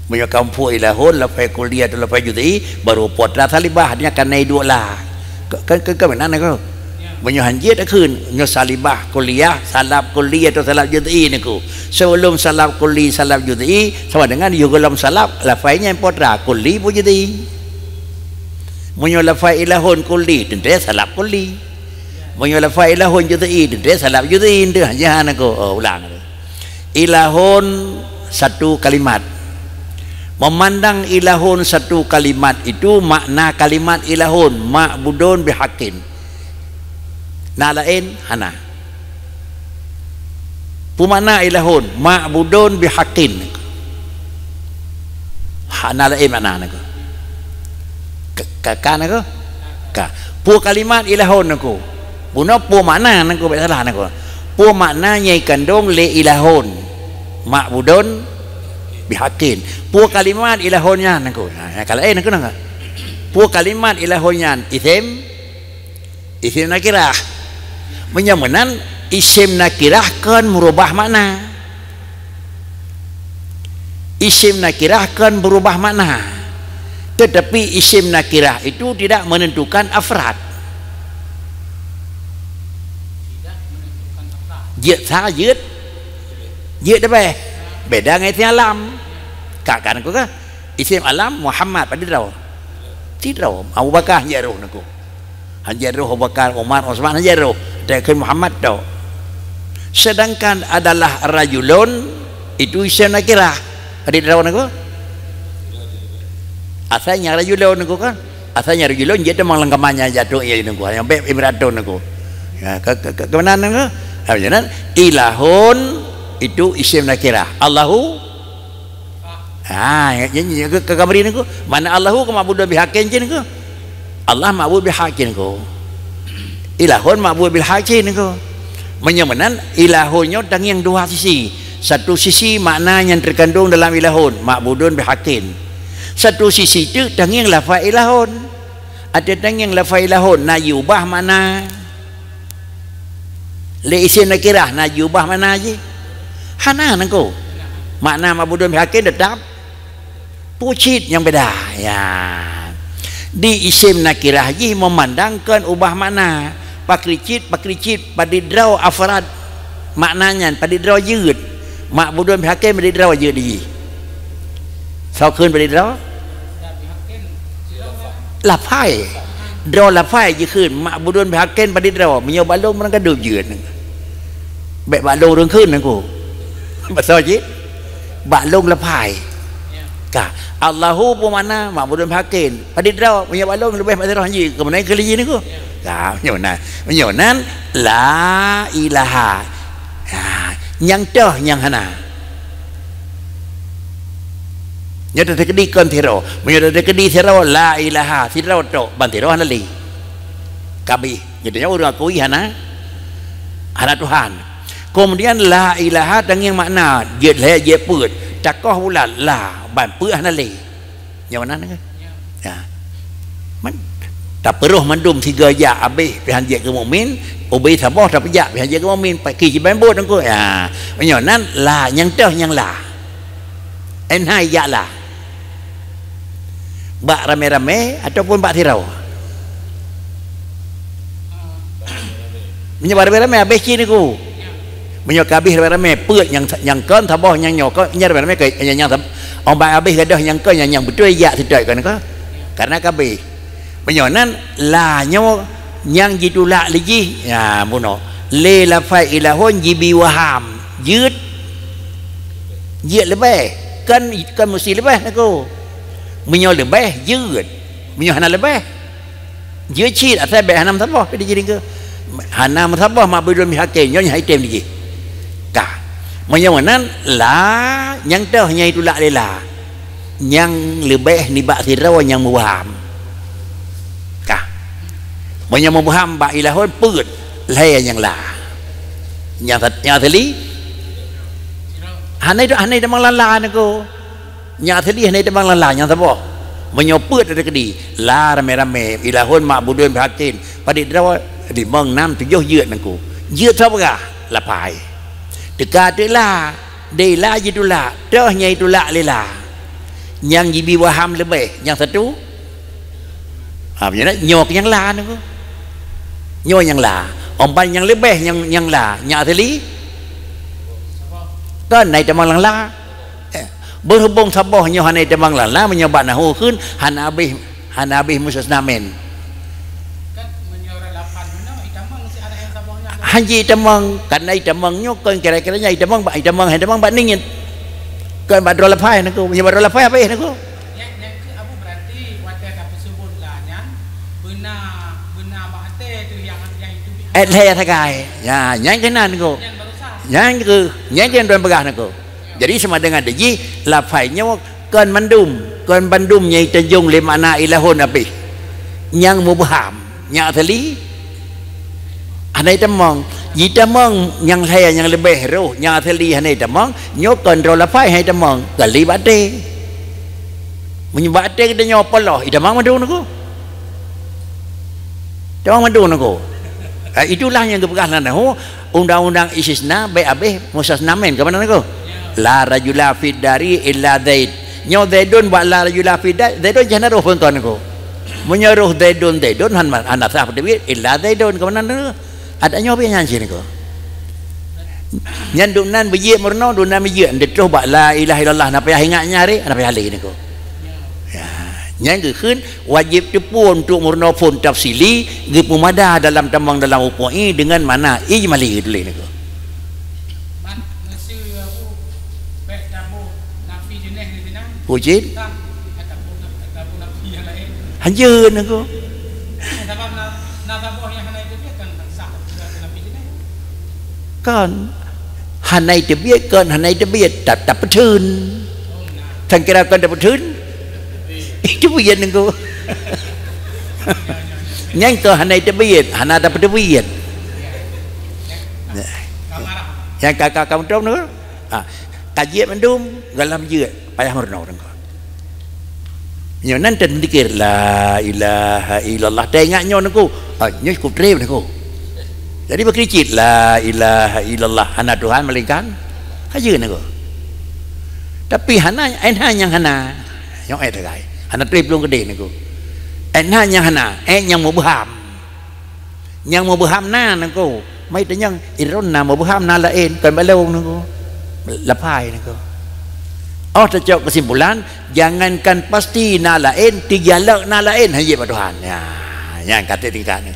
Punya kampung ilahun lepas kuliah tu lepas juti baru potlah salibah dia akan naik dua lah ke mana nak kau punya hanjit dah kun nyo salibah kuliah salab kuliah atau salab juti ni ku sebelum salab kuliah salab juti sama dengan yugulam salab lafainya potra kuliah pun juti punya lafai ilahun kuliah tentu salab kuliah punya lafai ilahun juti tentu salab juti tu jangan aku ulang ilahun satu kalimat. Memandang ilahun satu kalimat itu makna kalimat ilahun ma'budun bihaqqin. Na lain hana. Pemana ilahun ma'budun bihaqqin. Hana lain makna naku. Ka naku. Ka. Pu kalimat ilahun naku. Puno pu makna naku baik salah naku. Pu maknanya kandung le ilahun ma'budun bihaqqin. Pu kalimat ilahonnya naku. Kalau naku nang. Pu kalimat ilahonnya isim nakirah. Menyamanan isim nakirah kan merubah makna. Isim nakirah kan berubah makna. Tetapi isim nakirah itu tidak menentukan afrad. Jid sa jid. Jid apa? Beda dengan isim alam. Kakak aku kah? Isim alam Muhammad pada draw. Tidak Abu Bakar jaruh naku. Hajaruh Abu Bakar, Umar, Utsman hajaruh. Tapi Muhammad tau. Sedangkan adalah rajulun itu isim nakirah. Pada draw naku. Asalnya rajulun naku kan? Asalnya rajulun jadi melengkamannya jatuh ya naku. Yang beb imratun naku. Ya ke mana naku? Jangan ilahun itu isim nakirah. Allahu ke kamari ni ko mana Allahu ke ma'bud bihaqqin je ni ko Allah ma'bud bihaqqin ko ilahun ma'bud bihaqqin ni ko menyamanan ilahunnya tang yang dua sisi satu sisi makna yang terkandung dalam ilahun ma'budun bihaqqin satu sisi tu tang yang lafaz ilahun ada tang yang lafaz ilahun nak ubah mana le isim nakirah nak ubah mana je hana nangko makna ma'budun bihaqqin tetap pucit yang beda ya di isim nakirah ji memandangkan ubah makna pakricit pada draw afrad maknanya pada draw jud ma'budun bihaqqin pada draw jud di saukeun pada draw lafai draw lafai je keun ma'budun bihaqqin pada draw menyo balong merang gadup jud baik balong rung keun aku pasal je balong lafai ka Allahu pun mana ma'budun bihaqqin pada draw punya balong lebih pada roh je ke mana kali ni ko ka menyonan la ilaha yang dah yang hana nyata tekedi kon tiro menyonan tekedi tiro la ilaha tiro to ban tiro hana li kabi jadinya urang akui hana Tuhan. Kemudian la ilaha dengan makna dia le dia put takoh pula la ban peuh nale yang mana kan ya man tak perlu mandum tiga ya habis pihak dia ke mukmin ubi sabah tak pejak pihak dia ke mukmin pakai jiban bot aku ya menyonan la yang dah yang la enhai ya la bak rame-rame ataupun bak tirau menyebar rame-rame habis ni ku menyok habis rame put yang kan thabah yang nyok nya rame ke yang ông bà habis gadah yang kan yang betul ya tidak kan ko karena kabeh menyonan la nyo yang jidulak liji ya muno le la fa ilahun jibi waham jid lebih kan mesti lebih aku menyo lebih jid menyo hana lebih jid cit asal be hanam thabah pe jadi ke hanam thabah ma'budun bihaqqin nyo hai tem liji ka menyonan la yang dah nya itu la lela yang lebih ni bak sirau yang muham ka menyo muham bak ilahun put lai yang la yang tadi hanai demang lala nako nya tadi hanai demang lala yang tabo menyo put ada kedi la rame-rame ilahun ma'budun bihaqqin pada draw di mong 5 7 yeut nako yeut apa lapai dekat lah dela jidula dah nya itulah lela yang jibi waham lebih yang satu macam mana nyok yang lah ni ko nyok yang lah ompan yang lebih yang lah nyak teli kan naik temang lang lah berhubung sabohnya hanai temang lang lah menyobat nahu kun han habis musus namen kan menyora 8 mana itamang si ada yang sabohnya haji temang kan naik temangnya kan kira-kiranya itamang bak ningit kan bak drol pai nak ko menyebab drol pai apa nak ko yang ke abu berarti wadah ka pesubut lah nyan benar bahate tu yang itu leh takai ya yang kenan ko yang barusan yang tuan pegah nak ko jadi sama dengan deji lapainya kan bandum nyai tanjung le makna ilahun api yang mubham nya tali anai temang yi temang yang saya yang lebih roh nya tali anai temang nyok kontrol lapai hai temang kali bate menyebate kita nyopol loh idamang madu nako temang madu nako itulah yang kepegangan nahu undang-undang istisna abih musas namen ke mana nako la rajula fid dari illa zaid nyo zaidun ba la rajula fid zaidun jangan roh pun kan ko menyeruh zaidun han anak sah dewi illa zaidun ke mana nako ada nyo apa yang sini ko nyan dunan beje merno dunan beje ndetoh ba la ilaha illallah napa ingatnya hari napa hali niko ya nyan ke khun wajib tepun untuk murno pun tafsili ge pemada dalam tambang dalam upoi dengan mana ijmali dulu niko Pujit hanjun aku kan hanai tebiat kan hanai tebiat tak petun thang kira kan tak petun itu bian aku nyang ke hanai tebiat hana tak tebiat yang kakak kamu tahu nak kajian mendum dalam je payah merno dengko nyo nan ten dikir la ilaha illallah tengaknya nengko nyo cukup trem nengko jadi berkricit la ilaha illallah hana Tuhan melainkan aja nengko tapi hana yang hana yang tegai hana trem belum gede nengko yang hana yang mau berham na nengko mai tanyang iron na mau berham na lain kan balau nengko lapai nengko terjawab kesimpulan jangankan pasti na lain tigalak na lain hanya pada Tuhan ya yang kata tingkat ni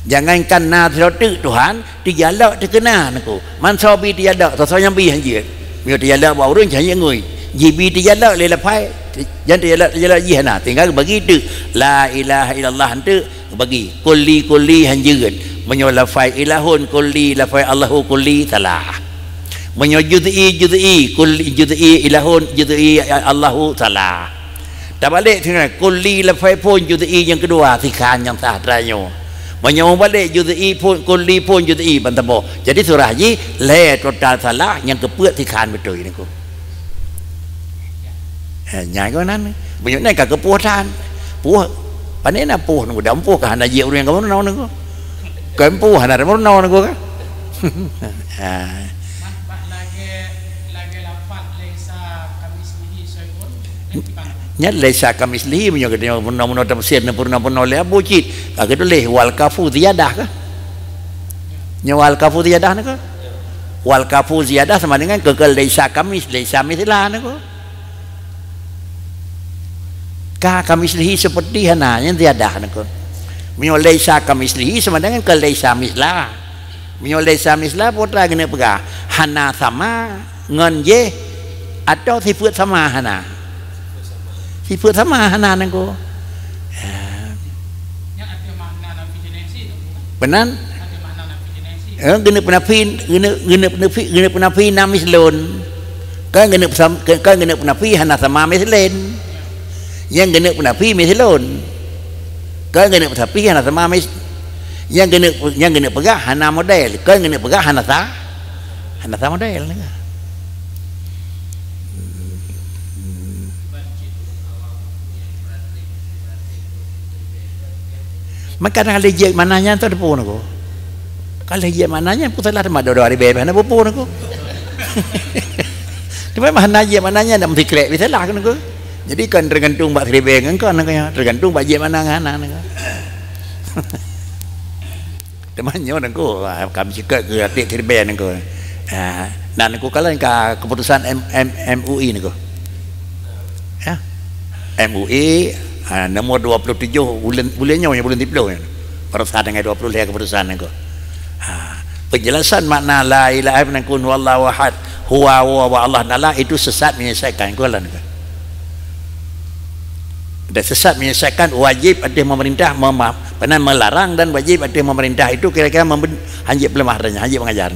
jangankan na terhadap Tuhan tigalak terkena nengko mansabi tigalak tak sayang bi hanya biar tigalak bawa orang cahaya ngui jibi tigalak le lapai jangan tigalak jihana tinggal bagi tu la ilaha illallah tu bagi kulli hanjeun menyolafai ilahun kulli lafai Allahu kulli salah menyujud'i kulli juz'i ilahun juz'i Allahu salah tak balik dengan kulli lafai pun juz'i yang kedua sikan yang sah teranyo menyambung balik juz'i pun kulli pun juz'i bantabo jadi surah haji le total salah yang kepuat sikan betul ni ko nyai ko nan banyak nak kepuasan puh panen apa puh nunggu dampuh kan ada je orang kamu nau nunggu kempuh ada orang nau nunggu kan nyat lesa kamisli punya kita purna tafsir purna le bucit kagak tu leh wal kafu ziyadah ka nyawal kafu ziyadah nak wal kafu ziyadah sama dengan kekal lesa kamis lesa mislah nak ka kamisli seperti hana yang ziyadah nak punya lesa kamisli sama dengan kekal lesa mislah punya lesa mislah putra kena pegah hana sama ngan je atau sifat sama hana sifat sama hana nengko benar genep penafi namis lon kan genep penafi hana sama mislen yang genep penafi mislon kan genep penafi hana sama mis yang genep pegah hana model kan genep pegah hana sa model maka kalau lejek mananya tu ada pun aku kalau lejek mananya putalah tema doa di bawah mana pun aku tapi mana lejek mananya nak mesti krek bisa lah kan aku Jadi kan tergantung bak seribeng engkau naknya, tergantung bak je mana ngana naknya. Temannya nangku kami cakap ke atik seribeng nangku. Nah nangku kalau keputusan MUI nangku. Ya. MUI nomor 27 bulannya bulan 30 pada saat dengan 20 hari keputusan nangku. Penjelasan makna la ilaha illallah wallahu ahad huwa wa Allah nala itu sesat menyesatkan kau lah nangku. Dan sesat menyelesaikan wajib ada memerintah pernah melarang dan wajib ada memerintah itu kira-kira hanjib pelemahnya hanjib mengajar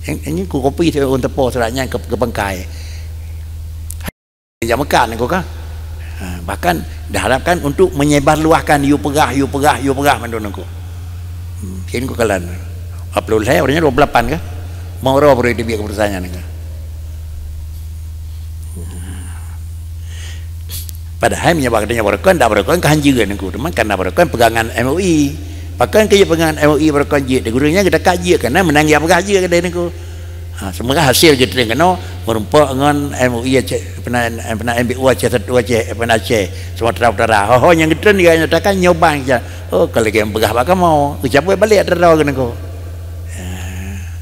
yang ini ku kopi tu untuk po suratnya ke Bengkai yang Mekah aku kan bahkan diharapkan untuk menyebar luahkan you pegah menurut aku ini ku kalan upload saya orangnya 28 kan mau roh boleh dibiak keputusannya nih. Padahal menyebabkan berkon tak berkon kehanjiran aku teman karena berkon pegangan MUI bahkan kerja pegangan MUI berkon je gurunya kita kaji karena menangi apa kaji kedai aku semoga hasil je tengok merumpak dengan MUI pernah MBU Aceh pernah Aceh Sumatera Utara yang kita dia nyatakan nyobang je kalau yang pegah bakal mau capai balik terau kan aku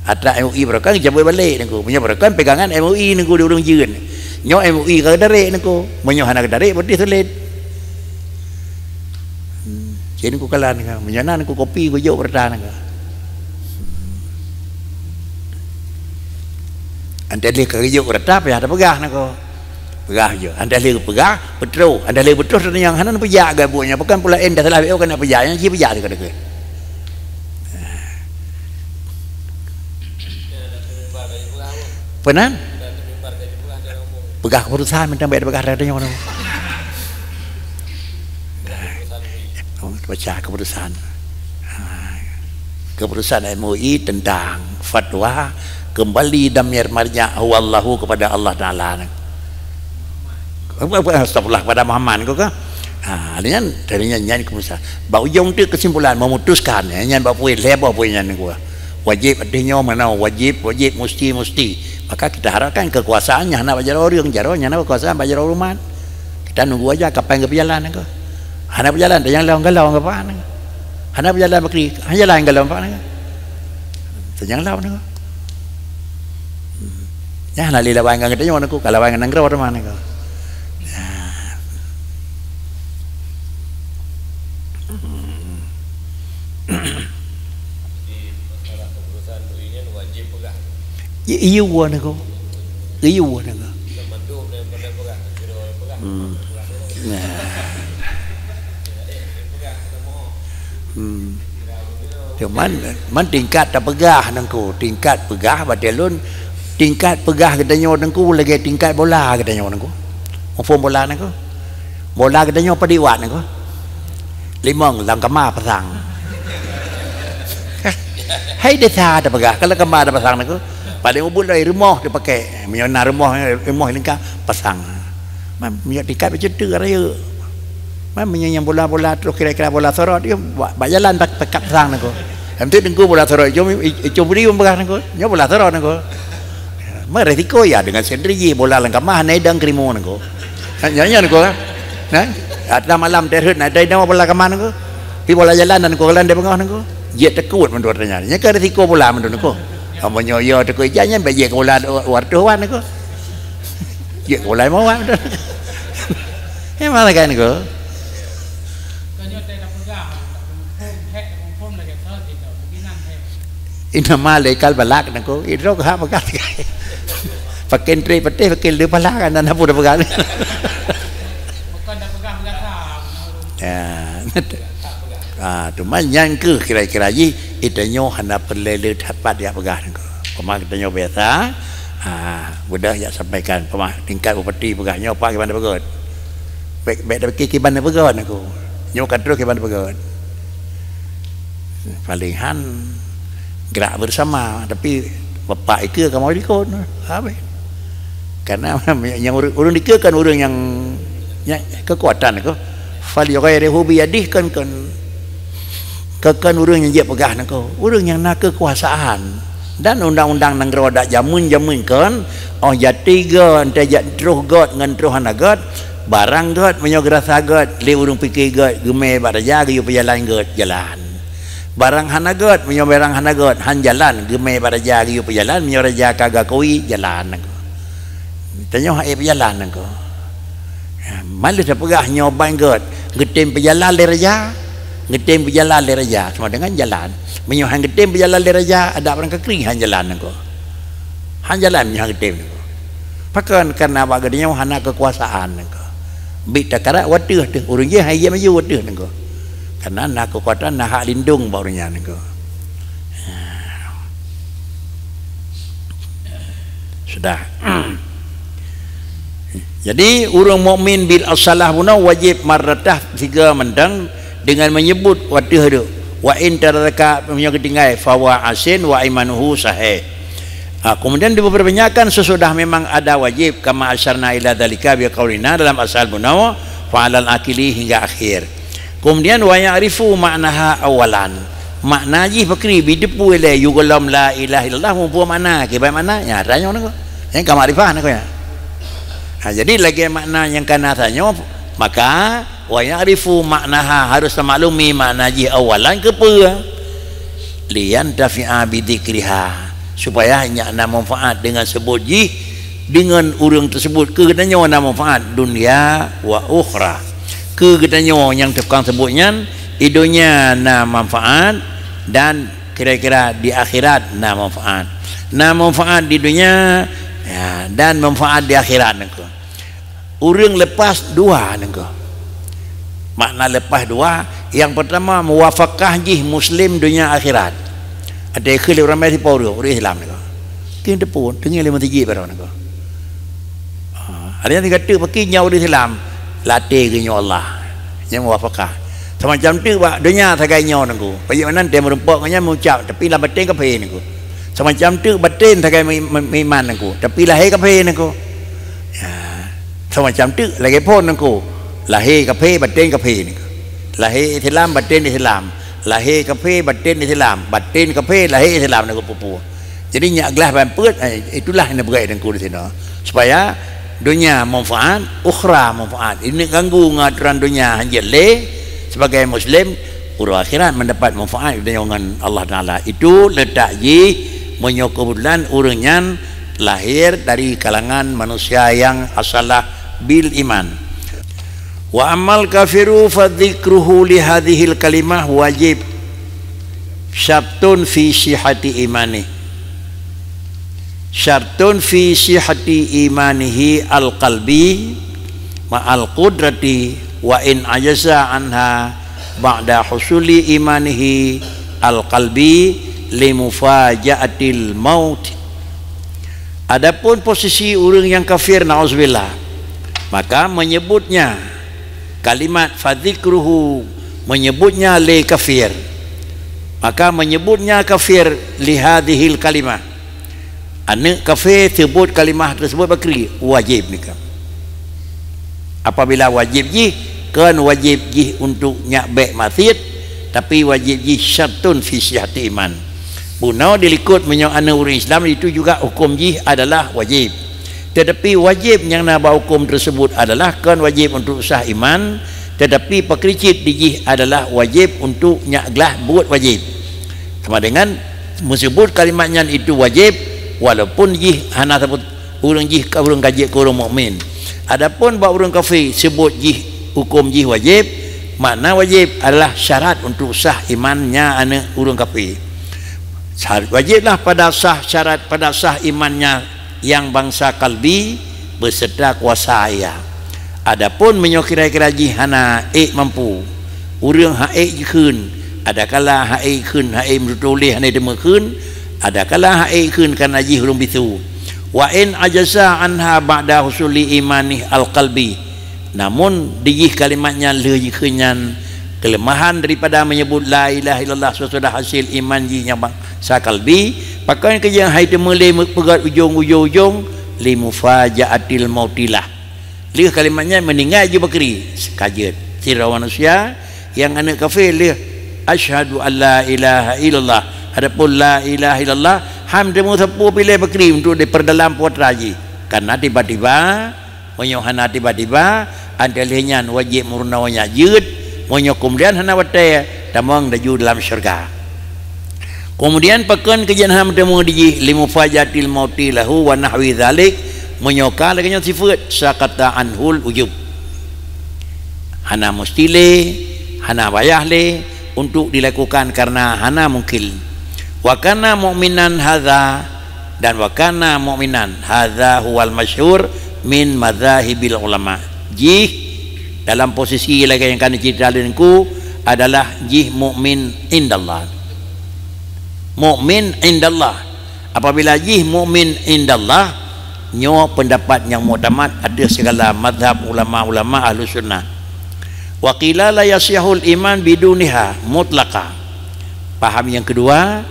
ada MUI berkon capai balik aku punya berkon pegangan MUI aku di urung jiran nyo MUI ke dari nako menyohana ke dari berarti sulit jadi ku kalan ka menyana ku kopi ku jauh bertahan ka anda lihat ke jauh bertahan ya ada pegah nako pegah je anda lihat pegah betul anda lihat betul yang hanan pejak gabunya bukan pula enda salah beo kena pejaknya si pejak dekat dekat penan pegah keputusan minta bayar pegah ada yang mana baca keputusan MUI tentang fatwa kembali damir marja wallahu kepada Allah Taala astagfirullah kepada Muhammad kau kan dengan darinya nyanyi keputusan bau jong tu kesimpulan memutuskan nyanyi bau puin lebar puin nyanyi gua wajib adanya mana wajib mesti maka kita harapkan kekuasaannya nak bajar orang jaronya nak kekuasaan bajar umat kita nunggu aja kapan ke berjalan ke hana berjalan yang galau apa hana berjalan bakri hanya lain galau apa yang lawan ke ya nak lila bangga kita nyono aku kalau bangga nangro mana ke iya nak ko man tingkat tak pegah nangku tingkat pegah badalun tingkat pegah katanya nangku lagi tingkat bola katanya nangku form bola nangku bola katanya padiwat nangku limong langkama pasang hai desa tak pegah kalau kemar pasang nangku paling ubun dari rumah dia pakai menyona rumah lengkap pasang minyak tingkat macam tu raya menyang bola-bola terus kira-kira bola sorot dia buat jalan pakai pasang nangku nanti tengku bola sorot jom beri pun pegang nangku nyo bola sorot nangku resiko ya dengan sendiri bola lengkap mah naidang krimu nangku nyanyi nangku kan ada malam terhut ada bola kemana nangku di bola jalan nangku kalau dia pegang nangku dia tekut menurut ternyata ke resiko bola menurut nangku kamu nyoyo tu kerjanya bagi bola wartawan aku, dia bola mau apa? Yang mana kan aku? Ini malah lekal balak aku, itu kau apa kata? Pakai tray putih, pakai lepas balak kan, anda pun dah pegang. Bukan dah pegang ya. Tu macam ke kira-kira ji itu nyo hana perlu dapat dia pegang ko. Pemang kita nyo biasa. Mudah ya sampaikan pemang tingkat bupati pegang nyo pak gimana pegang. Baik dah kiki mana pegang aku. Nyo kan terus gimana pegang. Palingan gerak bersama tapi bapak ikut kamu ikut. Habis. Karena yang orang ikut kan orang yang kekuatan aku. Fal yughayyiru bi yadihi kan orang yang dia pegang nak orang yang nak kekuasaan dan undang-undang negara dak jamun kan oh jati god ente jat terus god ngan terus hana god barang god menyogerasa god le urung pikir god gemeh bak raja ge jalan god jalan barang hana god menyoberang hana god han jalan gemeh bak raja ge jalan menyo raja kagak koi jalan tanya hae jalan ko malu dah pegah nyobain god getem berjalan le raja getem berjalan le raja sama dengan jalan menyohan getem berjalan le raja ada orang kekering han jalan ko han jalan menyohan getem ko pakan karena bak gedenya hana kekuasaan ko bit takara wateuh teh urang je hai maju wateuh ko karena nak kekuatan nak hak lindung barunya ko sudah. Jadi orang mukmin bil asalah pun wajib maratah 3 mendang dengan menyebut wateuh tu wa in taraka punya ketinggai fawa asin wa imanuhu sahih. Kemudian diperbanyakkan sesudah memang ada wajib kama asyarna ila dzalika bi qaulina dalam asal munawa fa'alal akili hingga akhir. Kemudian wa ya'rifu ma'naha awalan. Makna ji fakri bidepu ile yugolam la ilaha illallah mu makna ke baik makna ya tanya nak. Yang ka makrifah nak ya. Jadi lagi makna yang kana tanya maka wa ya'rifu maknaha harus maklumi makna ji awalan ke apa lian tafi'a bidzikriha supaya hanya ada manfaat dengan sebut ji dengan orang tersebut ke katanya ada manfaat dunia wa ukhra ke katanya yang tukang sebutnya idunya na manfaat dan kira-kira di akhirat na manfaat di dunia ya, dan manfaat di akhirat nengko. Orang lepas 2 nengko. Makna lepas 2 yang pertama muwafaqah jih muslim dunia akhirat. Ada ikhlas orang mesti power orang Islam nengko. Kin tepun dengar 5 tiji pada nengko. Ada yang kata pakai nyawa di Islam latih ke nyawa Allah. Yang muwafaqah. Semacam tu pak dunia sagai nyawa nengko. Pagi mana dia merempak nya mengucap tapi lah batin kafe nengko. Semacam tu batin sagai iman nengko. Tapi lahir kafe nengko. Semacam tu lagi pun nengko lahir kafe batin kafe ni lahir Islam batin Islam lahir kafe batin Islam batin kafe lahir Islam nengko pupu jadi nyak gelas bamput itulah yang berai nengko di sini supaya dunia manfaat ukhra manfaat ini ganggu ngaturan dunia hanya le sebagai muslim urang akhirat mendapat manfaat dengan Allah Taala itu letak ji menyokubulan urangnya lahir dari kalangan manusia yang asalah bil iman. Wa amal kafiru fa dzikruhu li hadhil kalimah wajib syartun fi sihhati imani. Syartun fi sihhati imanihi al-qalbi ma'al qudrati wa in ajaza anha ba'da husuli imanihi al-qalbi limufaja'atil maut. Adapun posisi orang yang kafir na'udzubillah maka menyebutnya kalimat fadzikruhu menyebutnya li kafir maka menyebutnya kafir li hadhil kalimah anak kafir sebut kalimah tersebut bakri wajib nikah apabila wajib ji kan wajib ji untuk nyakbek maksiat tapi wajib ji syartun fi sihhati iman punau dilikut menyang anak orang Islam itu juga hukum ji adalah wajib. Tetapi wajib yang nak hukum tersebut adalah kan wajib untuk sah iman tetapi pekricit dijih adalah wajib untuk nyaklah buat wajib sama dengan menyebut kalimatnya itu wajib walaupun jih hana sebut orang jih ke orang kaji ke orang mukmin adapun bak orang kafir sebut jih hukum jih wajib makna wajib adalah syarat untuk sah imannya anak orang kafir wajiblah pada sah syarat pada sah imannya yang bangsa kalbi beserta kuasa ayah. Adapun menyokira-kira jihana mampu urang hae jikeun adakala hae keun hae mutulih hane demekeun adakala hae keun kana jih ulun bisu wa in ajaza anha ba'da husuli imani al-qalbi namun dijih kalimatnya leujeunyan kelemahan daripada menyebut la ilaha illallah sesudah hasil iman jihnya bangsa kalbi pakai kerja hai temele pegat ujung-ujung limufaja'atil mautilah. Lihat kalimatnya meninggal je bakri kajet sira manusia yang anak kafir lihat asyhadu alla ilaha illallah adapun la ilaha illallah ham temu sapu pilih bakri untuk diperdalam putra ji. Karena tiba-tiba menyohana tiba-tiba antelihnya wajib murnawanya jud monyo kemudian hana wate tamang daju dalam syurga. Kemudian pekan kejian ham temu di limufajatil mauti lahu wa nahwi dzalik menyoka lagi sifat sakata anhul ujub. Hana mustile, hana bayah le untuk dilakukan karena hana mungkil. Wa kana mu'minan hadza dan wa kana mu'minan hadza huwal masyhur min madzahibil ulama. Jih dalam posisi lagi yang kan ceritakanku adalah jih mukmin indallah. Mukmin indallah. Apabila jih mukmin indallah, nyo pendapat yang muktamad ada segala mazhab ulama-ulama ahlu sunnah. Wa qila la yasihul iman biduniha mutlaqa. Paham yang kedua,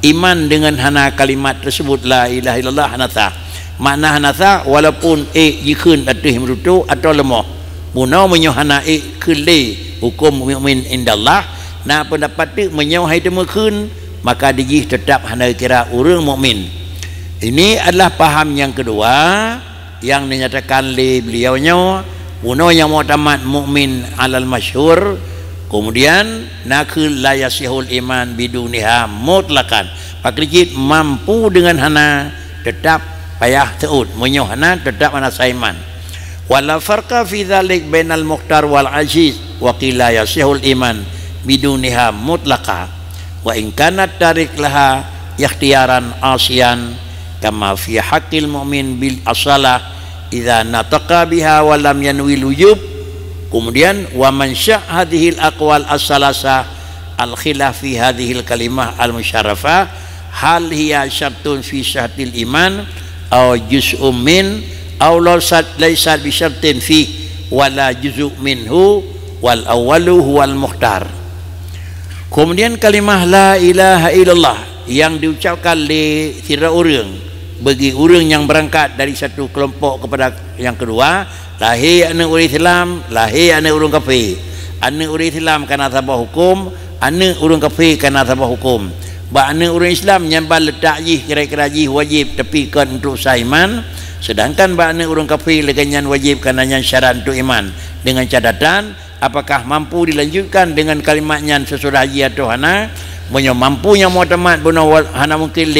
iman dengan hana kalimat tersebut la ilaha illallah hanatha. Makna hanatha walaupun jikeun atih merutu atau lemah. Munau menyohana kele hukum mukmin indallah. Nah pendapat tu menyohai demekeun maka dijih tetap hana kira urang mukmin. Ini adalah paham yang kedua yang dinyatakan oleh beliaunya. Uno yang mu'tamad mukmin alal masyhur, kemudian nakul la yasihul iman biduniha mutlaqan. Pakrijit mampu dengan hana tetap payah teut, menyoh hana tetap hana saiman. Wala farqa fi dzalik bainal mukhtar wal aziz wa qila yasihul iman biduniha mutlaqa wa in kanat tarik laha ikhtiyaran asian kama fi haqqil mu'min bil asalah idza nataqa biha wa lam yanwi wujub. Kemudian wa man sya' hadhil aqwal as-salasa al khilaf fi hadhil kalimah al musyarrafah hal hiya syartun fi syahtil iman aw juz'un min aw laysat bi syartin fi wala juz'un minhu wal awwalu huwal mukhtar. Kemudian kalimah la ilaha illallah yang diucapkan oleh sira orang bagi orang yang berangkat dari satu kelompok kepada yang kedua, lahir anak orang Islam, lahir anak orang kafir. Anak orang Islam kena tabah hukum, anak orang kafir kena tabah hukum. Ba anak orang Islam nyambal letak jih kira-kira jih wajib tapi kan untuk sah iman, sedangkan ba anak orang kafir leganyan wajib kananya syarat untuk iman. Dengan catatan apakah mampu dilanjutkan dengan kalimatnya sesudah jih atau hana, menyo mampunya mu'tamad buna hana mungkin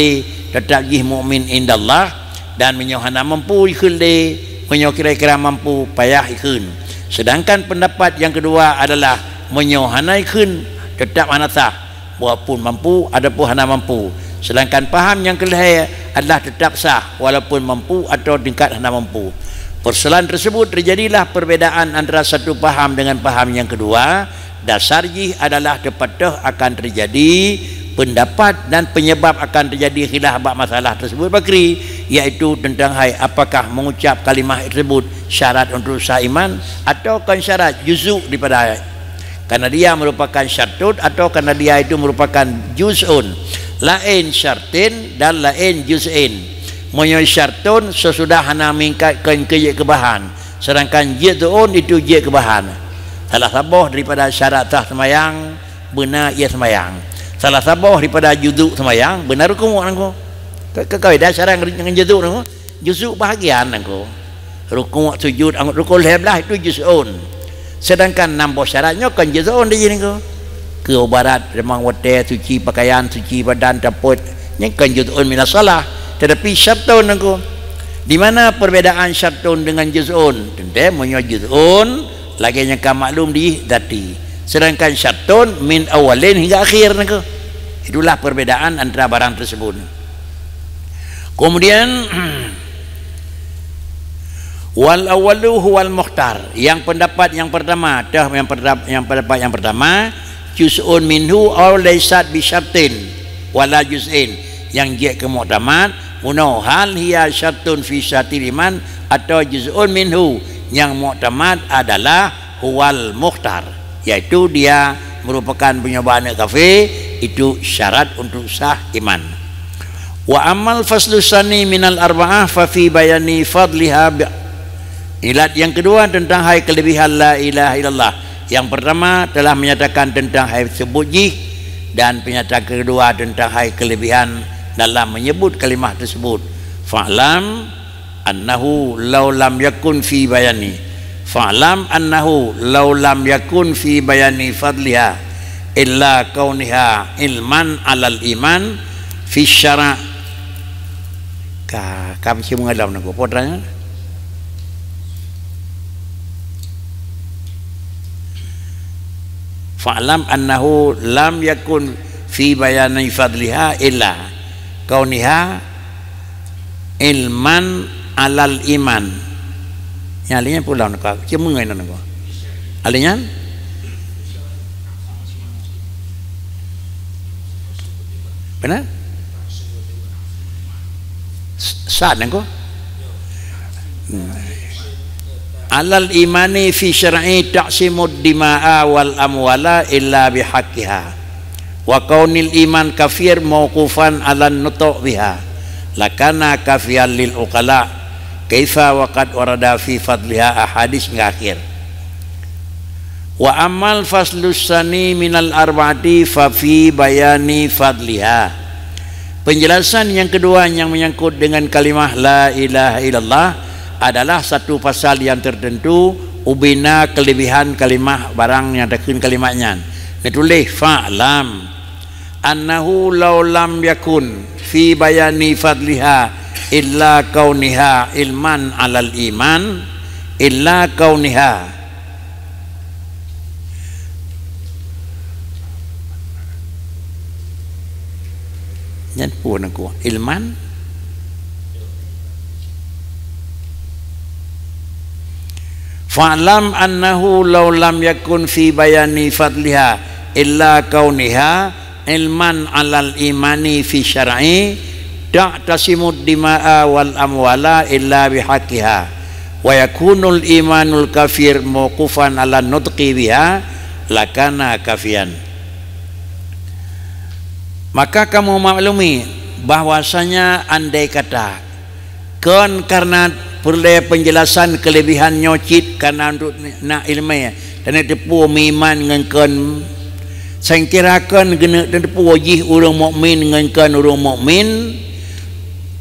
tetap jih mukmin indallah dan menyohana mampu ikhle menyo kira-kira mampu payah ikun. Sedangkan pendapat yang kedua adalah menyohana ikun tetap hanasah walaupun mampu adapun hana mampu. Sedangkan paham yang kelihatan adalah tetap sah walaupun mampu atau tingkat hana mampu. Persoalan tersebut terjadilah perbedaan antara satu paham dengan paham yang kedua. Dasar jih adalah tepatah akan terjadi pendapat dan penyebab akan terjadi khilaf bab masalah tersebut bakri, iaitu tentang apakah mengucap kalimah tersebut syarat untuk sah iman atau kan syarat juzuk daripada karena dia merupakan syartut atau karena dia itu merupakan juz'un, lain syartin dan lain juz'in. Menyo syartun sesudah hana mengikatkan ke kebahan, sedangkan juz'un itu je kebahan. Salah sabah daripada syarat sah semayang benar ia semayang. Salah sabah daripada juzuk semayang benar rukun nangko. Kau dah syarang dengan juzuk nangko. Juzuk bahagian nangko. Rukun sujud rukun heblah itu juzun. Sedangkan nambah syaratnya kan juzun dia nangko. Ke barat remang wate suci pakaian suci badan daput nya kan juzun minas salah. Tetapi syartun nangko. Di mana perbedaan syartun dengan juzun? Tentu menyo juzun lagi yang ka maklum di dati. Sedangkan syartun min awalin hingga akhir nangko. Itulah perbedaan antara barang tersebut. Kemudian wal awalu huwal mukhtar, yang pendapat yang pertama, pendapat yang pertama juz'un minhu aw laysat bi syartin wala juz'in, yang dia ke mu'tamad muno hal hiya syartun fi syartil iman atau juz'un minhu, yang mu'tamad adalah huwal mukhtar, yaitu dia merupakan penyobaan kafir, itu syarat untuk sah iman. Wa amal faslu sani minal arba'ah fa fi bayani fadliha. Ilat yang kedua tentang hai kelebihan la ilaha illallah. Yang pertama telah menyatakan tentang hai sebut jih, dan pernyataan kedua tentang hai kelebihan dalam menyebut kalimah tersebut. Fa'lam annahu law lam yakun fi bayani, fa'lam annahu law lam yakun fi bayani fadliha illa kauniha ilman alal iman fi syara' ka macam mengalam nak potranya. Fa'lam annahu lam yakun fi bayani fadliha illa kauniha ilman alal iman. Yang lainnya pulau nak cuma mengenai nak alinya benar saat nak alal imani fi syar'i ta'simud dima'a wal amwala illa bihaqqiha wa kaunil iman kafir mauqufan ala nutu' biha lakana kafiyan lil uqala kaifa waqad warada fi fadliha ahadits akhir. Wa amal faslus sani minal arba'ati fa fi bayani fadliha. Penjelasan yang kedua yang menyangkut dengan kalimah la ilaha illallah adalah satu pasal yang tertentu ubina kelebihan kalimah barang yang terkena kalimatnya. Ditulis fa'lam annahu law lam yakun fi bayani fadliha illa kauniha ilman alal iman illa kauniha nyan pun aku ilman fa'lam annahu law lam yakun fi bayani fadliha illa kauniha ilman alal imani fi syar'i ta'tasimud dima'a wal amwala illa bihaqqiha wa yakunul imanul kafir mauqufan ala nutqi biha lakana kafian. Maka kamu maklumi bahwasanya andai kata karena perlu penjelasan kelebihan nyocit karena untuk nak ilmu dan tepu iman ngengken sangkirakan gena tepu wajih urang mukmin ngengken urang mukmin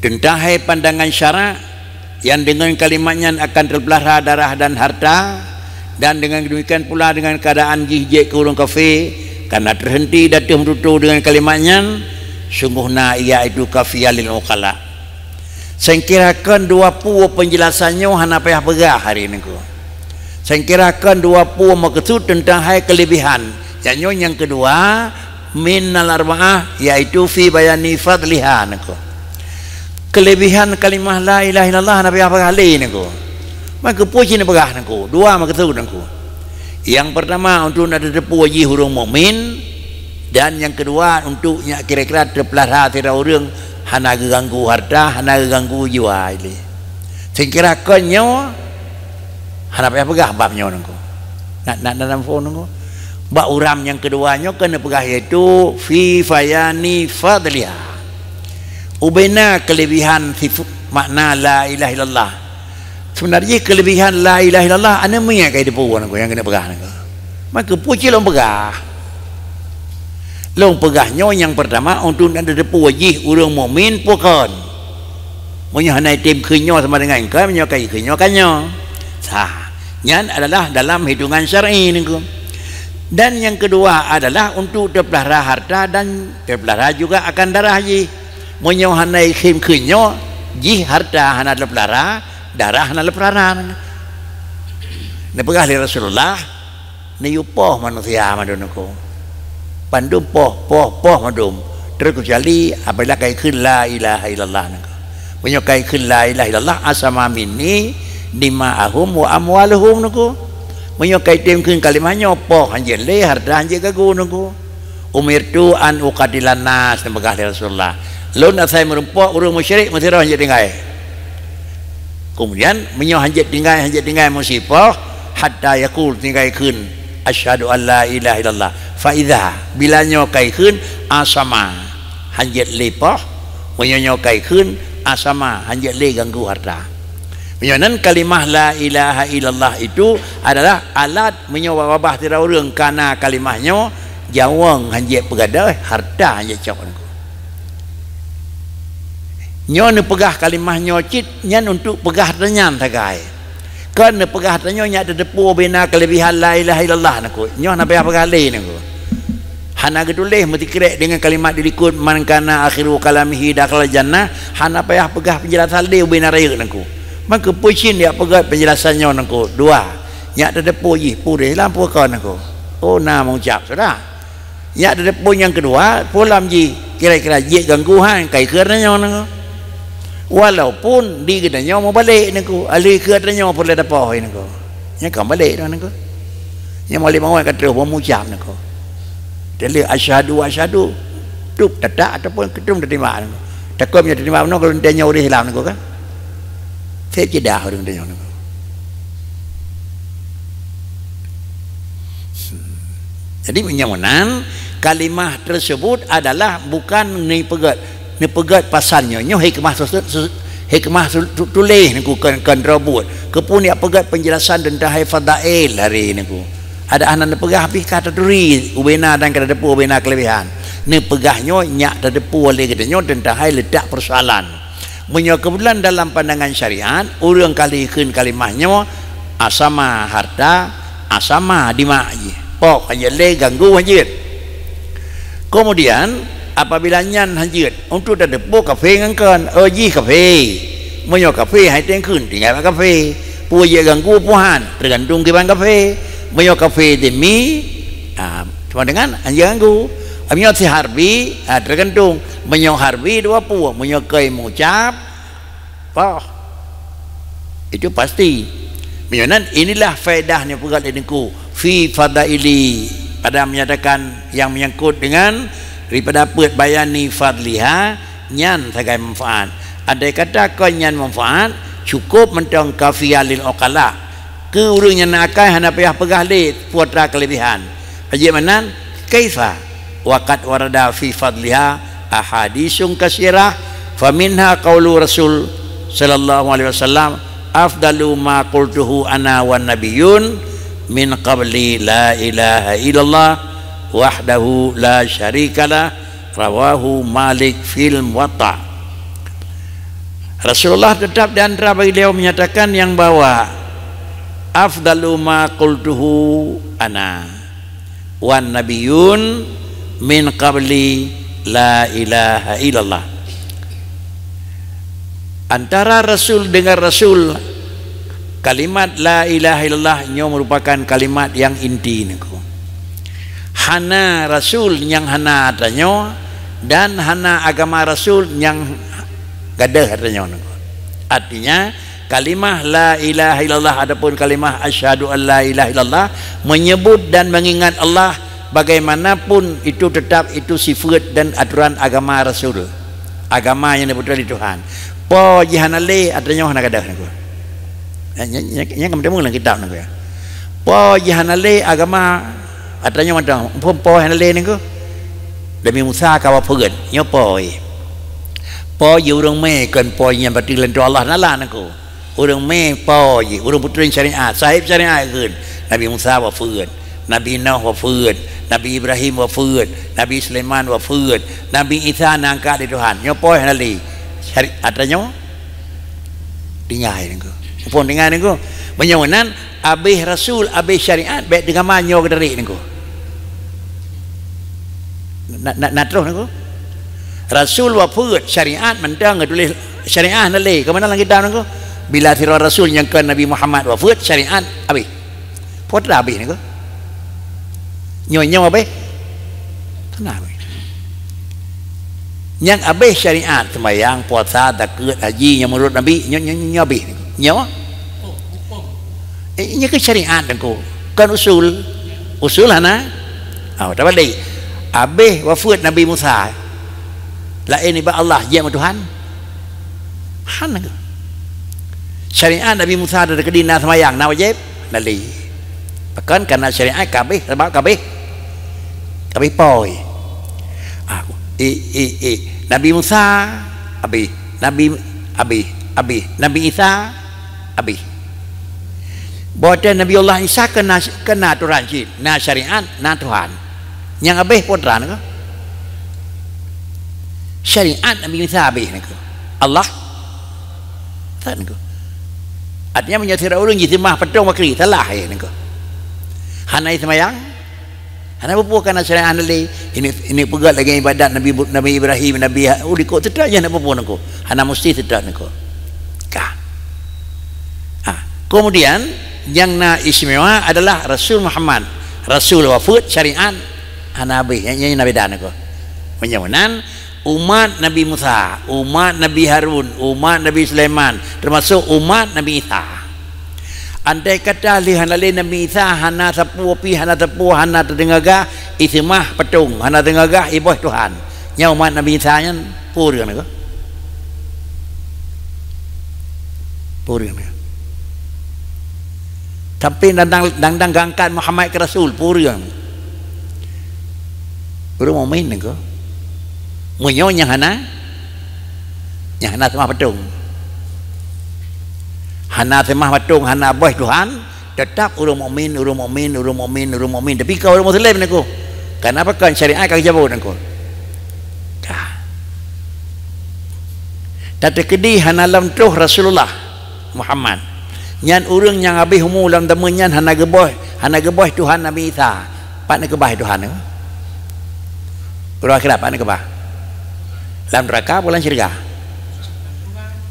tentang pandangan syarak yang dengan kalimatnya akan terbelah darah dan harta, dan dengan demikian pula dengan keadaan jihjek ke urang kafir karena terhenti datang tutu dengan kalimatnya sungguhna ia itu kafiyalil uqala. Sangkirakan dua puo penjelasannya hana payah begah hari ini ku. Sangkirakan dua puo maksud tentang hai kelebihan. Yang kedua minal arba'ah yaitu fi bayani fadliha naku. Kelebihan kalimah la ilaha illallah hana payah begah lain naku. Maka puji ni begah naku. Dua maksud naku. Yang pertama untuk nak terdepu wajih hurung mukmin, dan yang kedua untuk kira-kira terpelihara tidak orang hana ganggu harta, hana ganggu jiwa ini. Sekira konyo hana payah pegah babnya nunggu. Nak dalam phone nunggu. Bak uram yang keduanya kena pegah yaitu fi fayani fadliha. Ubena kelebihan makna la ilaha illallah. Sebenarnya kelebihan la ilaha illallah ana menyak kai depu nunggu yang kena pegah nunggu. Maka puji long pegah. Long pegahnya yang pertama untuk ada depu wajih urang mukmin pokon. Munyo hanai tim kenyo sama dengan engkau menyo kai kenyo kanyo. Sah. Nyan adalah dalam hitungan syar'i niku. Dan yang kedua adalah untuk terpelihara harta dan terpelihara juga akan darah ji. Munyo hanai tim kenyo ji harta hana terpelihara, darah hana terpelihara. Ne pegah li Rasulullah ni yupoh manusia madunuku. Pandum poh madum terkecuali apabila kaiขึ้น la ilaha illallah nak. Punya kaiขึ้น la ilaha illallah asama minni dima'ahum wa amwaluhum naku. Punya kai temขึ้น kalimahnya poh hanjen le harta hanjen gagu naku. Umirtu an uqadilan nas nembagah Rasulullah. Lun asai merumpok urang musyrik mesti hanjen tinggai. Kemudian menyo hanjen tinggai musibah hatta yaqul tinggaiขึ้น asyhadu an la ilaha illallah. Faizah bila nyokai kun asama hanjet lepoh, menyokai kun asama hanjet le ganggu harta. Menyonan kalimah la ilaha illallah itu adalah alat menyowabah tira urang karena kalimahnya jawang hanjet pegadai harta hanjet cakon. nyo ne pegah kalimah nyo cit nyan untuk pegah tenyan tagai kan ne pegah tanyo nya ada depu bina kelebihan la ilaha illallah naku nyo na pegah le naku hana geduleh mesti kerek dengan kalimat dirikut man kana akhiru kalamihi dakal jannah hana payah pegah penjelasan dia bina raya naku maka pucin dia pegah penjelasannya naku dua nya ada depu ji pure lampu kon naku oh na mengucap sudah nya ada depu yang kedua pulam ji kira-kira je ganggu hang kai keurnya naku walaupun di gedanya mau balik naku ali keurnya pun ada apa naku nya kan balik naku nya moleh mau kata mau mengucap naku dia asyhadu tu tak ataupun ketum terima takut dia terima no kalau dia nyuri hilang aku kan saya jedah orang dia nyuri jadi penyamunan kalimah tersebut adalah bukan ni pegat pasalnya nyo hikmah tulis niku kan robot kepun dia pegat penjelasan tentang fadail hari niku ada anak pegah habis kata duri ubena dan kata depu ubena kelebihan ni pegahnya nyak depu oleh katanya tentang hai letak persoalan menyo kebetulan dalam pandangan syariat urang kalikeun kalimahnya asama harta asama dimak pok hanya le ganggu hajit kemudian apabila nyan hajit untuk dah depu kafe ngangkan ji kafe menyo kafe hai teng keun tinggal kafe pu ye ganggu puhan tergantung ke ban kafe menyo kafe demi cuma dengan anjing ganggu menyo si harbi tergantung menyo harbi dua pu menyo kai mengucap itu pasti menyonan inilah faedahnya pegat idinku fi fadaili pada menyatakan yang menyangkut dengan daripada pet bayani fadliha nyan sebagai manfaat ada kata kau nyan manfaat cukup mentang kafiyalil uqala ke urangnya nak akai hana payah pegah le putra kelebihan bagaimana kaifa waqad warada fi fadliha ahaditsun katsirah faminha qaulu rasul sallallahu alaihi wasallam afdalu ma qultuhu ana wan nabiyyun min qabli la ilaha illallah wahdahu la syarikalah rawahu Malik fil Muwatta. Rasulullah tetap di antara beliau menyatakan yang bahwa afdalu ma qultuhu ana wan nabiyyun min qabli la ilaha illallah. Antara rasul dengan rasul kalimat la ilaha illallah nya merupakan kalimat yang inti niku. Hana rasul yang hana adanya dan hana agama rasul yang gadah adanya niku. Artinya kalimah la ilaha illallah adapun kalimah asyhadu an la ilaha illallah menyebut dan mengingat Allah bagaimanapun itu tetap itu sifat dan aturan agama Rasul agama yang dibutuhkan di Tuhan po jihanale adanya hana gadah niku nya kemudian dalam kitab niku ya po jihanale agama adanya macam po hanale niku demi Musa kawa peut nya po urang me kan po nya berarti lan Allah nala niku urang me po je urang putera syariat sahib syariat keun Nabi Musa wa feut Nabi Nuh wa feut Nabi Ibrahim wa feut Nabi Sulaiman wa feut Nabi Isa nangka di Tuhan nya po hanali syariat nya dingai niku pun dingai niku menyawanan abih rasul abih syariat baik dengan manyo kederi niku nak terus niku rasul wa feut syariat mentang tulis syariat nale ke mana lagi tahu niku bila firman rasul yang ke Nabi Muhammad wafat syariat habis putra habis ni ke nyonya habis kenapa yang habis syariat sembahyang puasa zakat haji yang menurut Nabi nyonya habis nyo ini ke syariat aku kan usul hana tak balik habis wafat Nabi Musa lain ibadah Allah dia Tuhan hana ke syariat Nabi Musa ada kedina semayang na wajib nali bahkan karena syariat kabeh sebab kabeh poi Nabi Musa Nabi Isa Boten Nabi Allah Isa kena aturan cip na syariat na Tuhan yang abih putra ke syariat Nabi Isa abih ke Allah tak niku artinya menyatira urang jitimah pedong makri salah ya niku hanai semayang hana pupuh kana syariat ali ini pegat lagi ibadat Nabi Ibrahim Nabi uliko tidak je nak pupuh niku hana mesti tidak niku kemudian yang na istimewa adalah Rasul Muhammad Rasul wafud syariat Nabi yang Nabi dan niku menyamanan umat Nabi Musa, umat Nabi Harun, umat Nabi Sulaiman, termasuk umat Nabi Isa. Andai kata hana Nabi Isa hana sapu api hana tepu hana terdengar isimah petung hana terdengar ibuh Tuhan. Nya umat Nabi Isa nya purun niku. Purun niku. Tapi dandang gangkat Muhammad ke Rasul purun. Purun mau main niku. Munyo yang hana semah petung hana semah petung hana boh Tuhan tetap urang mukmin tapi kau orang muslim niku kenapa kan syariat kau jabut niku tadi kedi hana lam tuh Rasulullah Muhammad nyan urang yang habis humu lam temenyan hana geboh Tuhan Nabi Isa pak ni kebah Tuhan niku urang akhirat pak ni kebah dalam neraka bulan syurga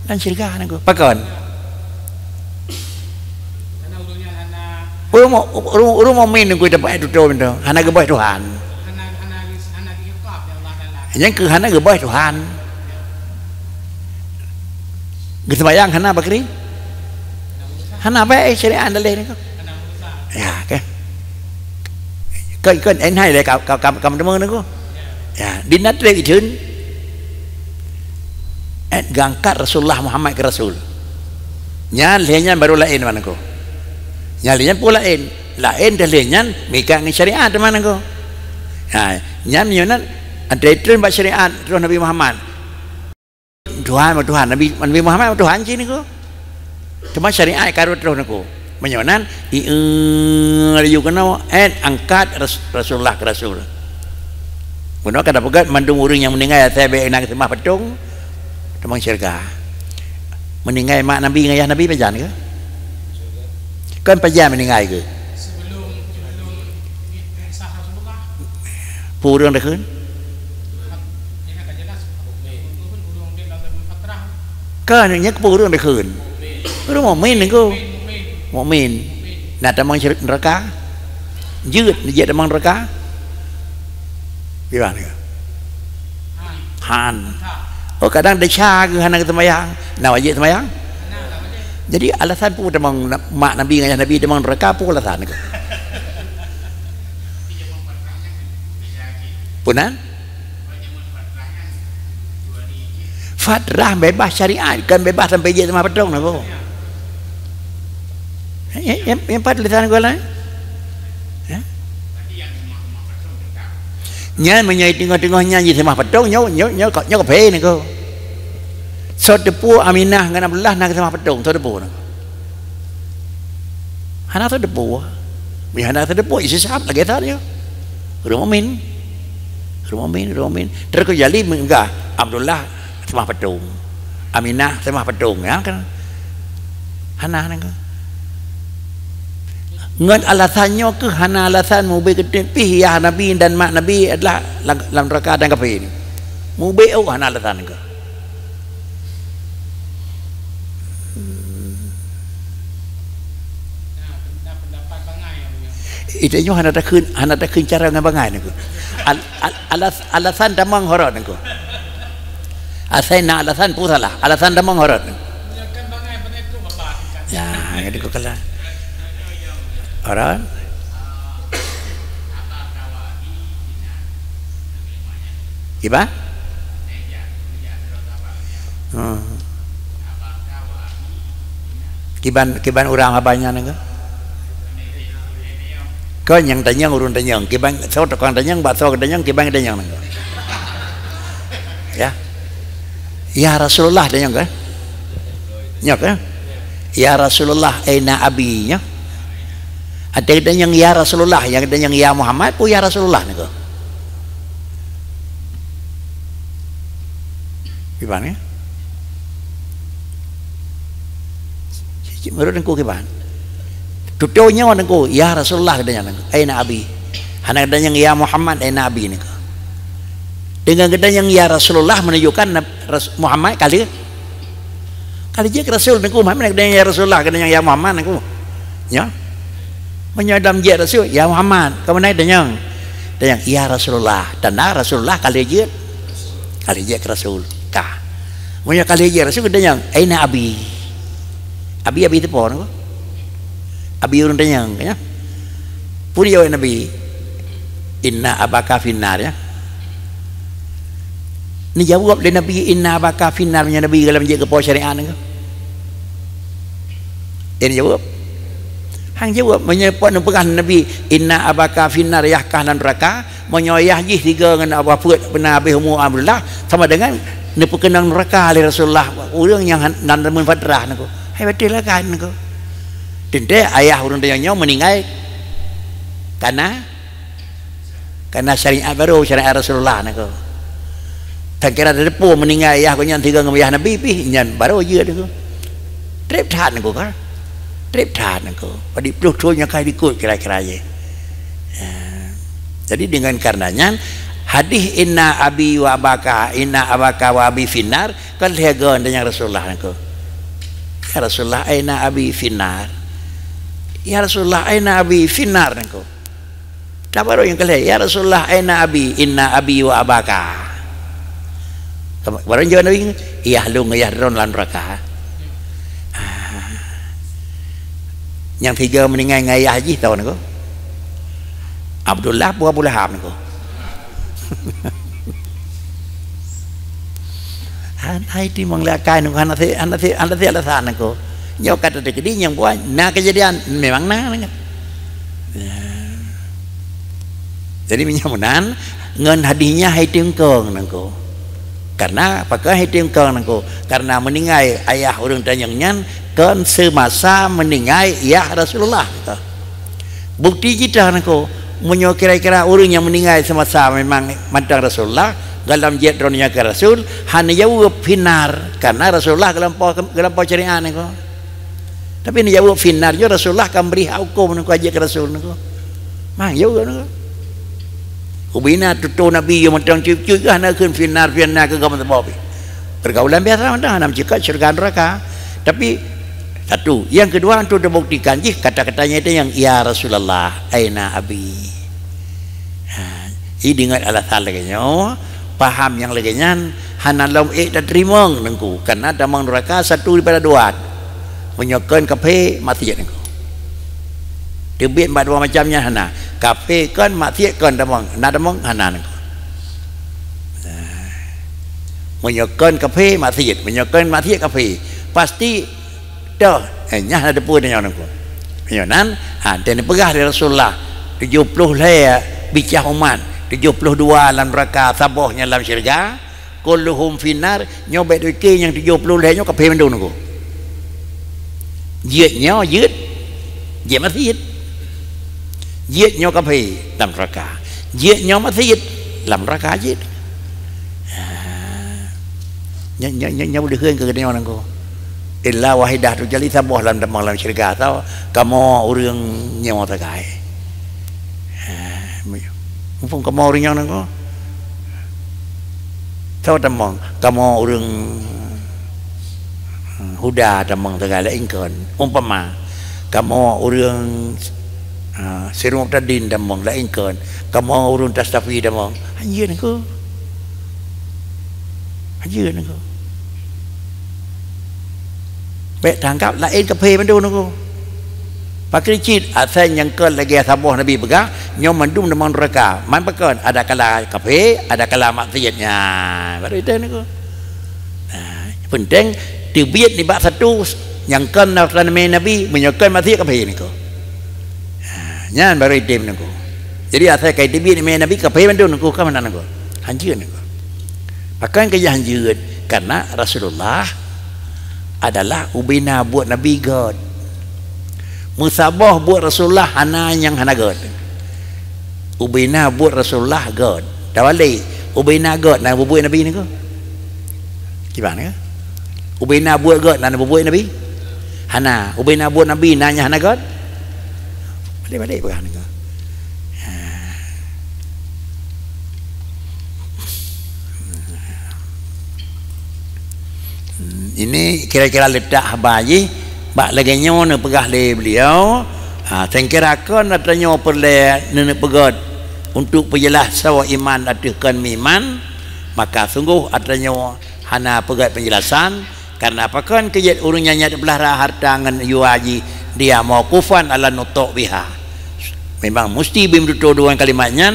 dan syurga niku pakon urung mau min niku dapat tutur itu hana gebah Tuhan yang ke hana gebah Tuhan gesembayang hana bakri hana bae syariat dalih niku ya kan en hai le kam demeng niku ya dinat le ijun gangkat Rasulullah Muhammad ke Rasul nyalinya baru lain mana ko nyalinya pula lain dalihnya megang syariat mana ko nyan ada itu mbak syariat terus Nabi Muhammad Tuhan Nabi Muhammad Tuhan sini ko cuma syariat karut terus nako menyonan you kenal angkat Rasulullah ke Rasul benar kada pegat mandung urang yang meninggal saya benak semah petung temang syurga meninggal mak Nabi dengan ayah Nabi pajan ke kan pajan meninggal ke sebelum sah Rasulullah purun dah kan kan nya purun dah kan urang mukmin niku mukmin nak temang neraka jeut dia temang neraka gimana han oh kadang desya ke hana semayang nak wajib semayang jadi alasan pun demang mak Nabi dengan Nabi demang neraka pun alasan ke punan fatrah bebas syariat kan bebas sampai je sama pedong nak ko yang pat lisan ko lah nya menyai tengah-tengahnya je semah pedong nyo kape ni ko so depu Aminah dengan Abdullah nak semah pedong so depu hana so depu hana so depu isi sahab lagi tanya rumah min terus jali enggak Abdullah semah pedong Aminah semah pedong ya kan hana nang ngan alasannya ke hana alasan mubi ketepi ya Nabi dan mak Nabi adalah dalam neraka dan kafir ini mubi hana alasan ke itu nyo hana tak kun cara dengan bangai niku alasan damang horot niku asai na alasan pu salah alasan damang horot kan bangai benetu bapak ya jadi ko kala orang Iba? Kiban orang abahnya nengah. Kau yang tanyang urun tanyang, kiban so tukang tanyang, bakso tanyang, kiban tanyang nengah. Ya Rasulullah tanyang kan? Nyok kan? Ya Rasulullah aina abinya. Ada yang ya Rasulullah, yang ada yang ya Muhammad, pun ya Rasulullah nih kok. Gimana? menurut aku kiban tutunya aku ya Rasulullah katanya aina abi hana katanya ya Muhammad aina abi nih dengan katanya ya Rasulullah menunjukkan Muhammad kali je Rasul aku Muhammad katanya ya Rasulullah katanya ya Muhammad aku ya menyadam je Rasul ya Muhammad kamu naik katanya ya Rasulullah dan Rasulullah kali je Rasul kah punya kali je Rasul katanya aina abi itu pohon abi urun tanya ya pun jawab Nabi inna abaka finnar ya ni jawab oleh Nabi inna abaka finnar nya Nabi dalam je kepo syariat ni ini jawab hang jawab menyebut pegang Nabi inna abaka finnar ya kahlan neraka menyoyah jih tiga dengan apa put benar habis umur Abdullah sama dengan ni perkenang neraka oleh Rasulullah orang yang nan mun fadrah nako hai betul lah kan nako tende ayah urang tanya meninggal karena syariat baru syariat Rasulullah nako tak kira ada depo meninggal ayah ko nyan tiga ngam ayah Nabi pi nyan baru je nako trip than nako kan trip than nako padi pluh tronya kai dikut kira-kira je jadi dengan karenanya hadis inna abi wa abaka inna abaka wa abi finnar kan legon dengan Rasulullah nako ya Rasulullah aina abi finnar ya Rasulullah aina abi finnar nako tak baru yang kali ya Rasulullah aina abi inna abi wa abaka baru jawab Nabi iya lu ngayah ron lan neraka yang tiga meninggal ngayah haji tahu nako Abdullah buah Abu Lahab nako hai ti menglakai nang anase alasan aku nyok kata dekedi yang buat nah kejadian memang jadi minyamunan ngan hadisnya hai tingkong nangko karena apakah hai tingkong nangko karena meninggal ayah orang tanyangnya kan semasa meninggal ya Rasulullah bukti kita nangko menyo kira-kira orang yang meninggal semasa memang mantang Rasulullah dalam jadronnya ke Rasul hanya jawab finar karena Rasulullah dalam syariat niko tapi ini jawab finar jo Rasulullah akan beri hukum niko aja ke Rasul niko mang jawab niko ubina tutu Nabi yang mantang cuy hana keun finar ke kamu tebau pergaulan biasa mantang hana cekak syurga neraka tapi satu yang kedua untuk membuktikan jih kata-katanya itu yang ya Rasulullah aina abi ini dengan alasan lagi paham yang lagi hana lam dan terima nengku karena damang neraka satu daripada dua menyokan kafe mati nengku tebit empat dua macamnya hana kafe kan mati kan damang hana nengku menyokan kafe mati menyokan mati kafe pasti dah nyah ada pun dengan nengku nyonan dan pegah dari Rasulullah 70 lah bicah umat 72 dalam neraka sabohnya dalam syurga kulluhum finnar nyobek duki yang 70 lehnya kape mendung nunggu jiatnya jiat masjid jiatnya kape dalam neraka jiatnya masjid dalam neraka jiat nya boleh keun ke kedenya nunggu illa wahidah tu jali saboh dalam syurga tau kamu urang nyawa takai mumpung kamu orang yang nengko tahu demang kamu orang huda demang tegala ingkon umpama kamu orang serum tadin demang la ingkon kamu orang tastafi demang anjir nengko baik tangkap lain kepe mandu nengko pakai cit asal yang ke lagi sabuh Nabi pegang nyom mandum demang neraka man pekan ada kala kafe ada kala maksiatnya baru itu niku penting tibit ni bab satu yang kan Nabi menyokan maksiat kafe niku nyan baru itu niku jadi asal kai tibit ni Nabi kafe mandum niku ka mana niku hanjir niku pakai ke hanjir karena Rasulullah adalah ubina buat Nabi God musabah buat Rasulullah hana yang hana God ubina buat Rasulullah God dah balik ubina God nak buat Nabi ni ke gimana ke ubina buat God nak buat Nabi hana ubay nabun nabi nanya hana god balik pegang ni ini kira-kira letak bayi bak lagi nyono pegah le beliau tengkirakan adanya perle nenek pegat untuk penjelasan iman adahkan miman maka sungguh adanya hana pegat penjelasan karena apa kan kejadian urang nyanyi belah harta ngan yuaji dia mau kufan ala nutuk biha memang mesti bimduto dua kalimatnya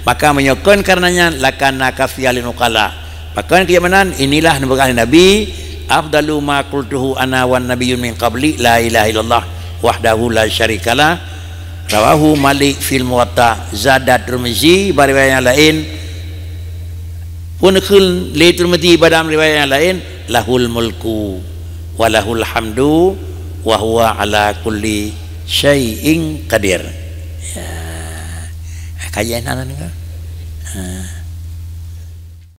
maka menyokon karenanya lakana kafiyalin ukala maka kejamanan inilah Nabi afdalu ma qultuhu ana wan nabiyyun min qabli la ilaha illallah wahdahu la syarikalah rawahu Malik fil Muwatta Zadat Tirmizi riwayat yang lain pun khul li Tirmizi badam riwayat yang lain lahul mulku wa lahul hamdu wa huwa ala kulli syai'in qadir ya kajian anak ni